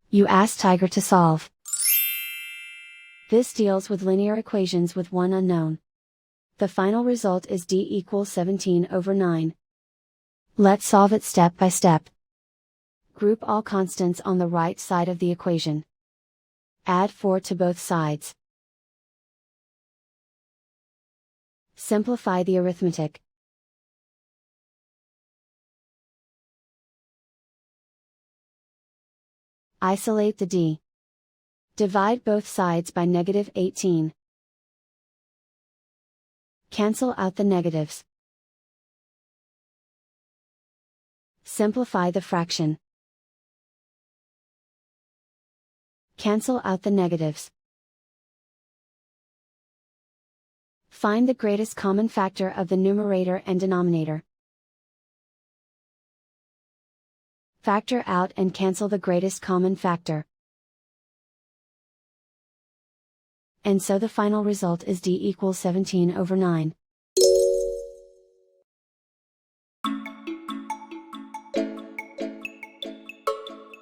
You ask Tiger to solve. This deals with linear equations with one unknown. The final result is d equals 17/9. Let's solve it step by step. Group all constants on the right side of the equation. Add 4 to both sides. Simplify the arithmetic. Isolate the d. Divide both sides by -18. Cancel out the negatives. Simplify the fraction. Cancel out the negatives. Find the greatest common factor of the numerator and denominator. Factor out and cancel the greatest common factor. And so the final result is d equals 17/9.